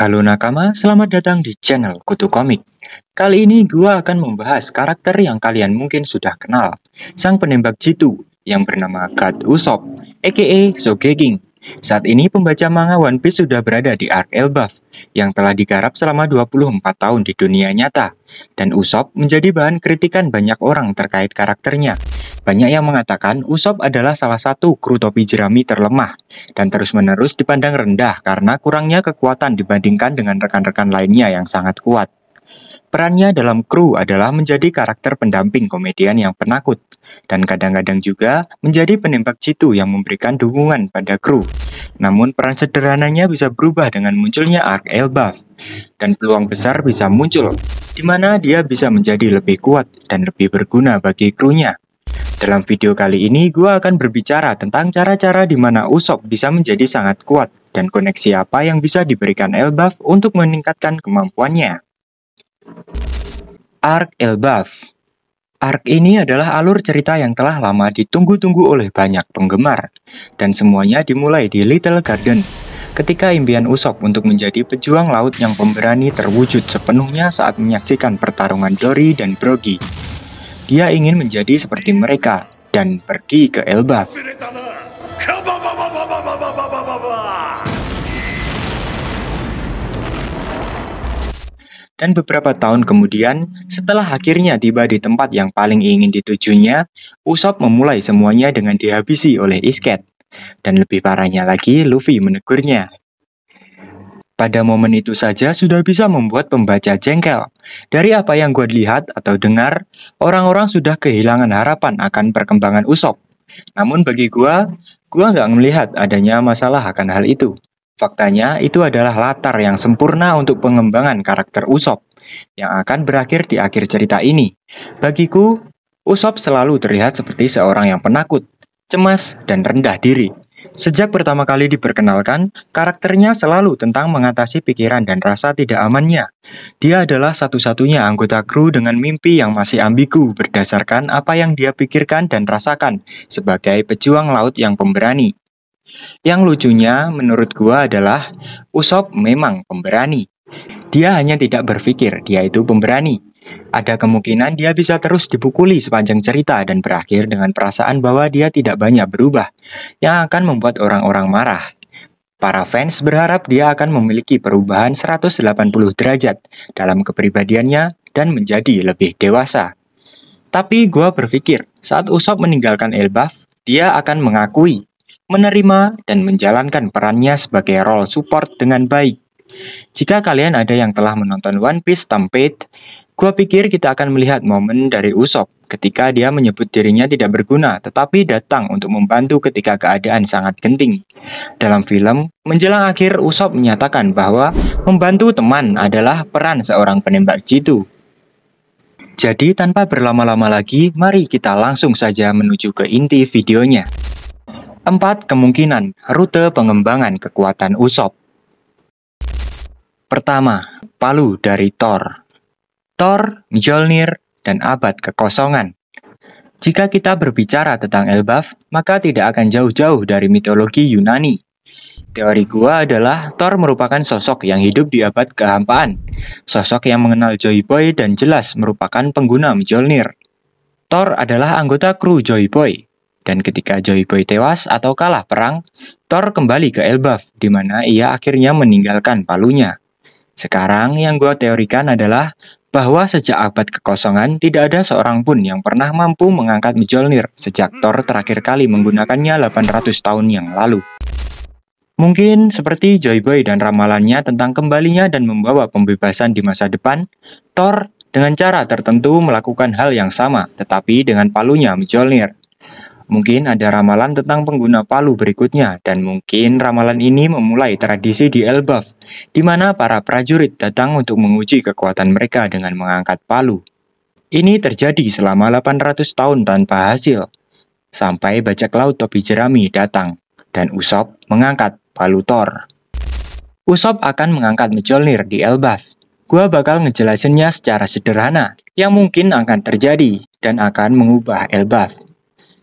Halo nakama, selamat datang di channel Kutu Komik. Kali ini gua akan membahas karakter yang kalian mungkin sudah kenal, sang penembak jitu yang bernama God Usopp, aka Shokugeki. Saat ini pembaca manga One Piece sudah berada di arc Elbaf yang telah digarap selama 24 tahun di dunia nyata, dan Usopp menjadi bahan kritikan banyak orang terkait karakternya. Banyak yang mengatakan Usopp adalah salah satu kru topi jerami terlemah dan terus-menerus dipandang rendah karena kurangnya kekuatan dibandingkan dengan rekan-rekan lainnya yang sangat kuat. Perannya dalam kru adalah menjadi karakter pendamping komedian yang penakut, dan kadang-kadang juga menjadi penembak jitu yang memberikan dukungan pada kru. Namun peran sederhananya bisa berubah dengan munculnya arc Elbaf, dan peluang besar bisa muncul, di mana dia bisa menjadi lebih kuat dan lebih berguna bagi krunya. Dalam video kali ini, gue akan berbicara tentang cara-cara di mana Usopp bisa menjadi sangat kuat dan koneksi apa yang bisa diberikan Elbaf untuk meningkatkan kemampuannya. Arc Elbaf. Arc ini adalah alur cerita yang telah lama ditunggu-tunggu oleh banyak penggemar, dan semuanya dimulai di Little Garden, ketika impian Usopp untuk menjadi pejuang laut yang pemberani terwujud sepenuhnya saat menyaksikan pertarungan Dory dan Brogy. Dia ingin menjadi seperti mereka dan pergi ke Elbaf. Dan beberapa tahun kemudian, setelah akhirnya tiba di tempat yang paling ingin ditujunya, Usopp memulai semuanya dengan dihabisi oleh Isket. Dan lebih parahnya lagi, Luffy menegurnya. Pada momen itu saja sudah bisa membuat pembaca jengkel. Dari apa yang gue lihat atau dengar, orang-orang sudah kehilangan harapan akan perkembangan Usopp. Namun bagi gue nggak melihat adanya masalah akan hal itu. Faktanya, itu adalah latar yang sempurna untuk pengembangan karakter Usopp, yang akan berakhir di akhir cerita ini. Bagiku, Usopp selalu terlihat seperti seorang yang penakut, cemas, dan rendah diri. Sejak pertama kali diperkenalkan, karakternya selalu tentang mengatasi pikiran dan rasa tidak amannya. Dia adalah satu-satunya anggota kru dengan mimpi yang masih ambigu berdasarkan apa yang dia pikirkan dan rasakan sebagai pejuang laut yang pemberani. Yang lucunya menurut gua adalah Usopp memang pemberani. Dia hanya tidak berpikir dia itu pemberani. Ada kemungkinan dia bisa terus dipukuli sepanjang cerita dan berakhir dengan perasaan bahwa dia tidak banyak berubah, yang akan membuat orang-orang marah. Para fans berharap dia akan memiliki perubahan 180 derajat dalam kepribadiannya dan menjadi lebih dewasa. Tapi gua berpikir, saat Usopp meninggalkan Elbaf, dia akan mengakui, menerima, dan menjalankan perannya sebagai role support dengan baik. Jika kalian ada yang telah menonton One Piece Stampede, gua pikir kita akan melihat momen dari Usopp ketika dia menyebut dirinya tidak berguna, tetapi datang untuk membantu ketika keadaan sangat genting. Dalam film, menjelang akhir Usopp menyatakan bahwa membantu teman adalah peran seorang penembak jitu. Jadi tanpa berlama-lama lagi, mari kita langsung saja menuju ke inti videonya. 4 kemungkinan rute pengembangan kekuatan Usopp. Pertama, palu dari Thor. Thor, Mjolnir, dan abad kekosongan. Jika kita berbicara tentang Elbaf, maka tidak akan jauh-jauh dari mitologi Yunani. Teori gua adalah Thor merupakan sosok yang hidup di abad kehampaan. Sosok yang mengenal Joy Boy dan jelas merupakan pengguna Mjolnir. Thor adalah anggota kru Joy Boy. Dan ketika Joy Boy tewas atau kalah perang, Thor kembali ke Elbaf, di mana ia akhirnya meninggalkan palunya. Sekarang yang gue teorikan adalah bahwa sejak abad kekosongan tidak ada seorang pun yang pernah mampu mengangkat Mjolnir sejak Thor terakhir kali menggunakannya 800 tahun yang lalu. Mungkin seperti Joy Boy dan ramalannya tentang kembalinya dan membawa pembebasan di masa depan, Thor dengan cara tertentu melakukan hal yang sama, tetapi dengan palunya Mjolnir. Mungkin ada ramalan tentang pengguna palu berikutnya, dan mungkin ramalan ini memulai tradisi di Elbaf, di mana para prajurit datang untuk menguji kekuatan mereka dengan mengangkat palu. Ini terjadi selama 800 tahun tanpa hasil, sampai bajak laut topi jerami datang, dan Usopp mengangkat palu Thor. Usopp akan mengangkat Mjolnir di Elbaf. Gua bakal ngejelasinnya secara sederhana, yang mungkin akan terjadi, dan akan mengubah Elbaf.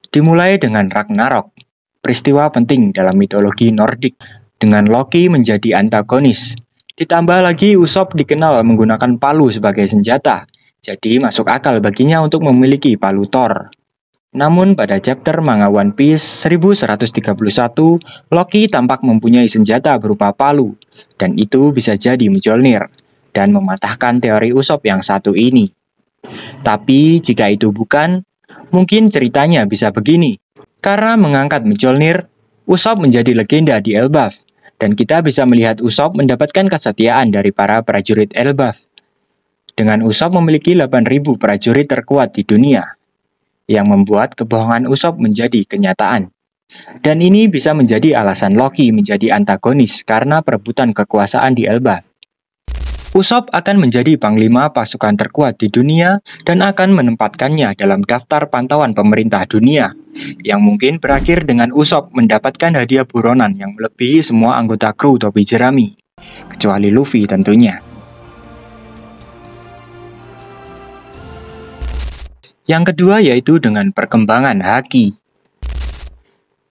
Dimulai dengan Ragnarok, peristiwa penting dalam mitologi Nordik, dengan Loki menjadi antagonis. Ditambah lagi Usopp dikenal menggunakan palu sebagai senjata, jadi masuk akal baginya untuk memiliki palu Thor. Namun pada chapter manga One Piece 1131, Loki tampak mempunyai senjata berupa palu, dan itu bisa jadi Mjolnir, dan mematahkan teori Usopp yang satu ini. Tapi jika itu bukan, mungkin ceritanya bisa begini. Karena mengangkat Mjolnir, Usopp menjadi legenda di Elbaf, dan kita bisa melihat Usopp mendapatkan kesetiaan dari para prajurit Elbaf. Dengan Usopp memiliki 8.000 prajurit terkuat di dunia, yang membuat kebohongan Usopp menjadi kenyataan. Dan ini bisa menjadi alasan Loki menjadi antagonis karena perebutan kekuasaan di Elbaf. Usopp akan menjadi panglima pasukan terkuat di dunia dan akan menempatkannya dalam daftar pantauan pemerintah dunia, yang mungkin berakhir dengan Usopp mendapatkan hadiah buronan yang melebihi semua anggota kru topi jerami, kecuali Luffy tentunya. Yang kedua yaitu dengan perkembangan Haki.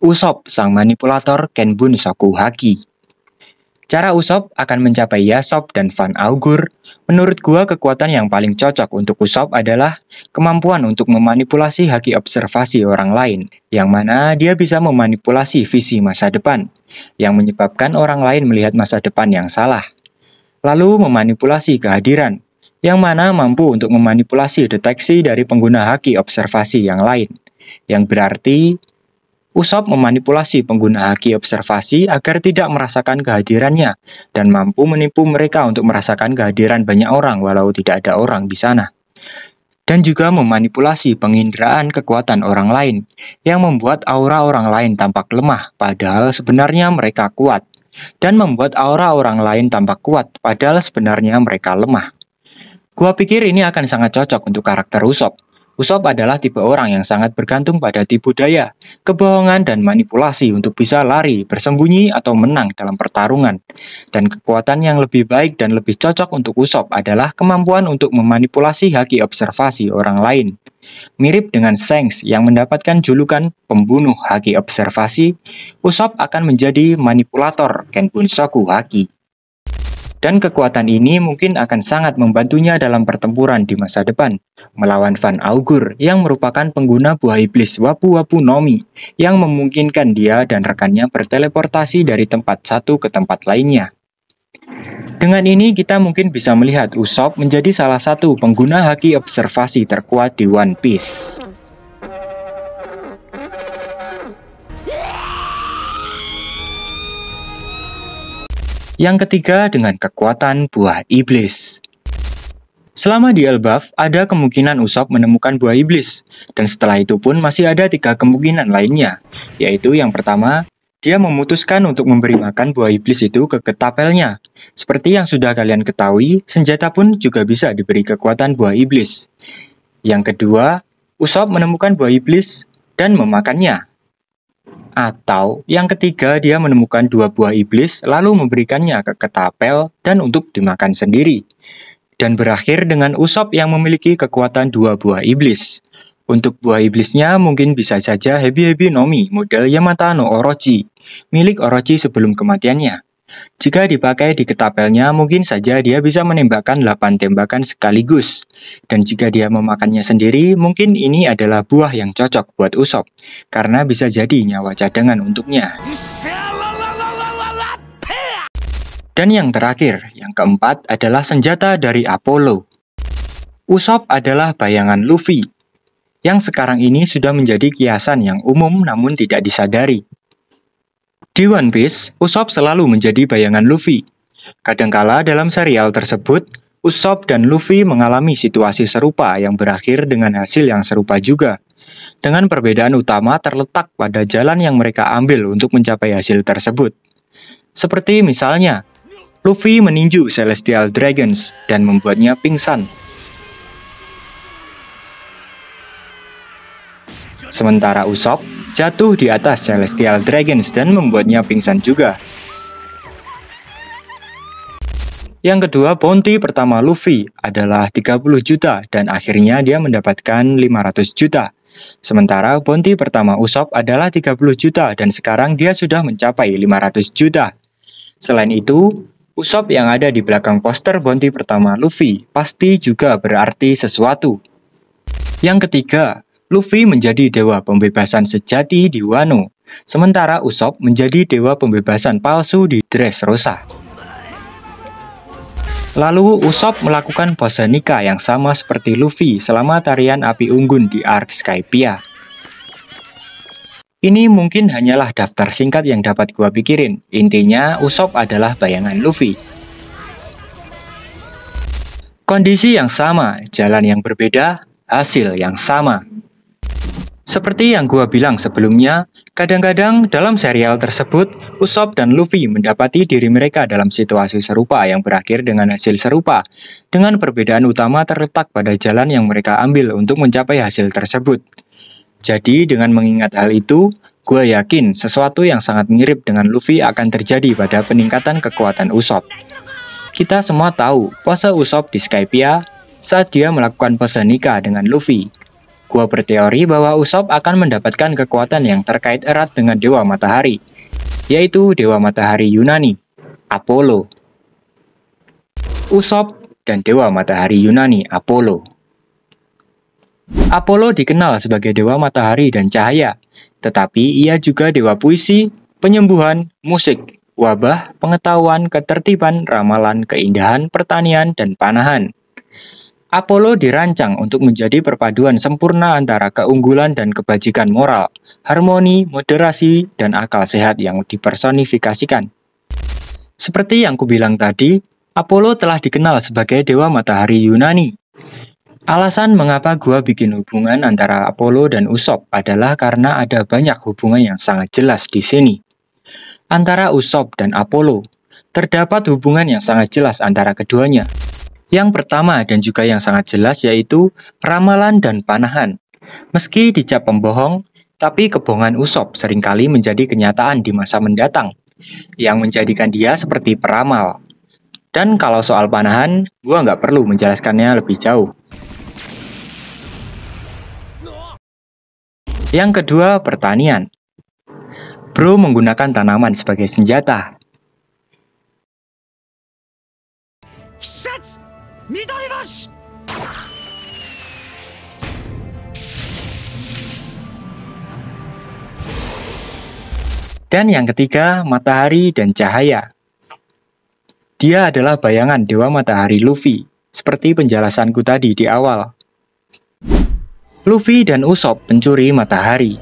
Usopp, sang manipulator Kenbun Soku Haki. Cara Usopp akan mencapai Yasop dan Van Augur, menurut gua kekuatan yang paling cocok untuk Usopp adalah kemampuan untuk memanipulasi haki observasi orang lain, yang mana dia bisa memanipulasi visi masa depan, yang menyebabkan orang lain melihat masa depan yang salah. Lalu memanipulasi kehadiran, yang mana mampu untuk memanipulasi deteksi dari pengguna haki observasi yang lain, yang berarti Usopp memanipulasi pengguna haki observasi agar tidak merasakan kehadirannya dan mampu menipu mereka untuk merasakan kehadiran banyak orang walau tidak ada orang di sana. Dan juga memanipulasi penginderaan kekuatan orang lain yang membuat aura orang lain tampak lemah padahal sebenarnya mereka kuat, dan membuat aura orang lain tampak kuat padahal sebenarnya mereka lemah. Gua pikir ini akan sangat cocok untuk karakter Usopp. Usopp adalah tipe orang yang sangat bergantung pada tipu daya, kebohongan, dan manipulasi untuk bisa lari, bersembunyi, atau menang dalam pertarungan. Dan kekuatan yang lebih baik dan lebih cocok untuk Usopp adalah kemampuan untuk memanipulasi haki observasi orang lain. Mirip dengan Shanks yang mendapatkan julukan pembunuh haki observasi, Usopp akan menjadi manipulator Kenbun Soku Haki. Dan kekuatan ini mungkin akan sangat membantunya dalam pertempuran di masa depan, melawan Van Augur yang merupakan pengguna buah iblis Wapu Wapu no Mi, yang memungkinkan dia dan rekannya berteleportasi dari tempat satu ke tempat lainnya. Dengan ini kita mungkin bisa melihat Usopp menjadi salah satu pengguna haki observasi terkuat di One Piece. Yang ketiga dengan kekuatan buah iblis. Selama di Elbaf, ada kemungkinan Usopp menemukan buah iblis, dan setelah itu pun masih ada 3 kemungkinan lainnya, yaitu yang pertama, dia memutuskan untuk memberi makan buah iblis itu ke ketapelnya. Seperti yang sudah kalian ketahui, senjata pun juga bisa diberi kekuatan buah iblis. Yang kedua, Usopp menemukan buah iblis dan memakannya. Atau yang ketiga, dia menemukan 2 buah iblis lalu memberikannya ke ketapel dan untuk dimakan sendiri. Dan berakhir dengan Usopp yang memiliki kekuatan 2 buah iblis. Untuk buah iblisnya mungkin bisa saja Hebi Hebi no Mi model Yamata no Orochi, milik Orochi sebelum kematiannya. Jika dipakai di ketapelnya, mungkin saja dia bisa menembakkan 8 tembakan sekaligus. Dan jika dia memakannya sendiri, mungkin ini adalah buah yang cocok buat Usopp, karena bisa jadi nyawa cadangan untuknya. Dan yang terakhir, yang keempat adalah senjata dari Apollo. Usopp adalah bayangan Luffy, yang sekarang ini sudah menjadi kiasan yang umum namun tidak disadari. Di One Piece, Usopp selalu menjadi bayangan Luffy. Kadangkala dalam serial tersebut, Usopp dan Luffy mengalami situasi serupa yang berakhir dengan hasil yang serupa juga. Dengan perbedaan utama terletak pada jalan yang mereka ambil untuk mencapai hasil tersebut. Seperti misalnya, Luffy meninju Celestial Dragons dan membuatnya pingsan. Sementara Usopp jatuh di atas Celestial Dragons dan membuatnya pingsan juga. Yang kedua, bounty pertama Luffy adalah 30 juta dan akhirnya dia mendapatkan 500 juta. Sementara bounty pertama Usopp adalah 30 juta dan sekarang dia sudah mencapai 500 juta. Selain itu, Usopp yang ada di belakang poster bounty pertama Luffy pasti juga berarti sesuatu. Yang ketiga, Luffy menjadi dewa pembebasan sejati di Wano, sementara Usopp menjadi dewa pembebasan palsu di Dressrosa. Lalu Usopp melakukan pose nikah yang sama seperti Luffy selama tarian api unggun di Arc Skypiea. Ini mungkin hanyalah daftar singkat yang dapat gua pikirin. Intinya Usopp adalah bayangan Luffy. Kondisi yang sama, jalan yang berbeda, hasil yang sama. Seperti yang gua bilang sebelumnya, kadang-kadang dalam serial tersebut, Usopp dan Luffy mendapati diri mereka dalam situasi serupa yang berakhir dengan hasil serupa, dengan perbedaan utama terletak pada jalan yang mereka ambil untuk mencapai hasil tersebut. Jadi dengan mengingat hal itu, gue yakin sesuatu yang sangat mirip dengan Luffy akan terjadi pada peningkatan kekuatan Usopp. Kita semua tahu pose Usopp di Skypiea saat dia melakukan pose nikah dengan Luffy. Gua berteori bahwa Usopp akan mendapatkan kekuatan yang terkait erat dengan Dewa Matahari, yaitu Dewa Matahari Yunani, Apollo. Usopp dan Dewa Matahari Yunani, Apollo. Apollo dikenal sebagai Dewa Matahari dan Cahaya, tetapi ia juga Dewa Puisi, Penyembuhan, Musik, Wabah, Pengetahuan, Ketertiban, Ramalan, Keindahan, Pertanian, dan Panahan. Apollo dirancang untuk menjadi perpaduan sempurna antara keunggulan dan kebajikan moral, harmoni, moderasi, dan akal sehat yang dipersonifikasikan. Seperti yang kubilang tadi, Apollo telah dikenal sebagai Dewa Matahari Yunani. Alasan mengapa gua bikin hubungan antara Apollo dan Usopp adalah karena ada banyak hubungan yang sangat jelas di sini. Antara Usopp dan Apollo, terdapat hubungan yang sangat jelas antara keduanya. Yang pertama dan juga yang sangat jelas yaitu ramalan dan panahan. Meski dicap pembohong, tapi kebohongan Usopp seringkali menjadi kenyataan di masa mendatang, yang menjadikan dia seperti peramal. Dan kalau soal panahan, gua nggak perlu menjelaskannya lebih jauh. Yang kedua, pertanian. Bro menggunakan tanaman sebagai senjata. Dan yang ketiga, matahari dan cahaya. Dia adalah bayangan Dewa Matahari Luffy, seperti penjelasanku tadi di awal. Luffy dan Usopp pencuri matahari.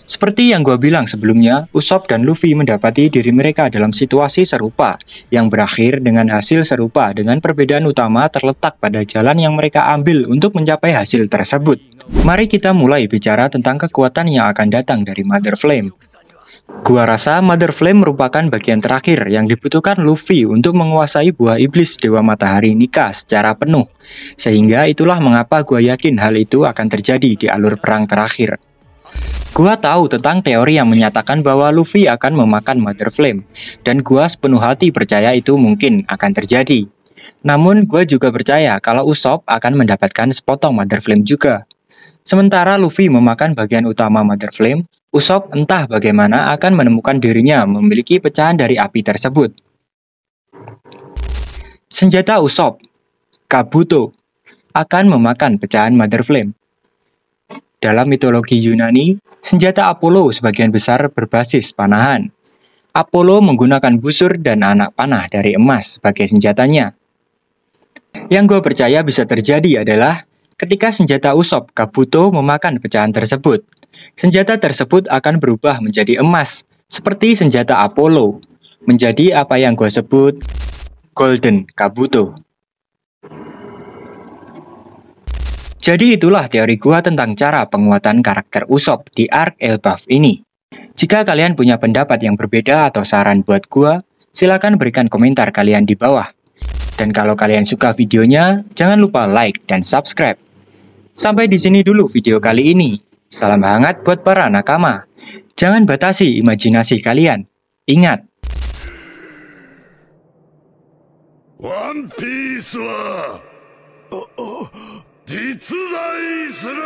Seperti yang gue bilang sebelumnya, Usopp dan Luffy mendapati diri mereka dalam situasi serupa, yang berakhir dengan hasil serupa dengan perbedaan utama terletak pada jalan yang mereka ambil untuk mencapai hasil tersebut. Mari kita mulai bicara tentang kekuatan yang akan datang dari Mother Flame. Gua rasa Mother Flame merupakan bagian terakhir yang dibutuhkan Luffy untuk menguasai buah iblis Dewa Matahari Nika secara penuh. Sehingga itulah mengapa gua yakin hal itu akan terjadi di alur perang terakhir. Gua tahu tentang teori yang menyatakan bahwa Luffy akan memakan Mother Flame, dan gua sepenuh hati percaya itu mungkin akan terjadi. Namun gua juga percaya kalau Usopp akan mendapatkan sepotong Mother Flame juga. Sementara Luffy memakan bagian utama Mother Flame, Usopp entah bagaimana akan menemukan dirinya memiliki pecahan dari api tersebut. Senjata Usopp, Kabuto, akan memakan pecahan Mother Flame. Dalam mitologi Yunani, senjata Apollo sebagian besar berbasis panahan. Apollo menggunakan busur dan anak panah dari emas sebagai senjatanya. Yang gue percaya bisa terjadi adalah ketika senjata Usopp Kabuto memakan pecahan tersebut, senjata tersebut akan berubah menjadi emas, seperti senjata Apollo, menjadi apa yang gue sebut Golden Kabuto. Jadi itulah teori gua tentang cara penguatan karakter Usopp di Arc Elbaf ini. Jika kalian punya pendapat yang berbeda atau saran buat gua, silakan berikan komentar kalian di bawah. Dan kalau kalian suka videonya, jangan lupa like dan subscribe. Sampai di sini dulu video kali ini. Salam hangat buat para nakama. Jangan batasi imajinasi kalian. Ingat. One Piece は実在する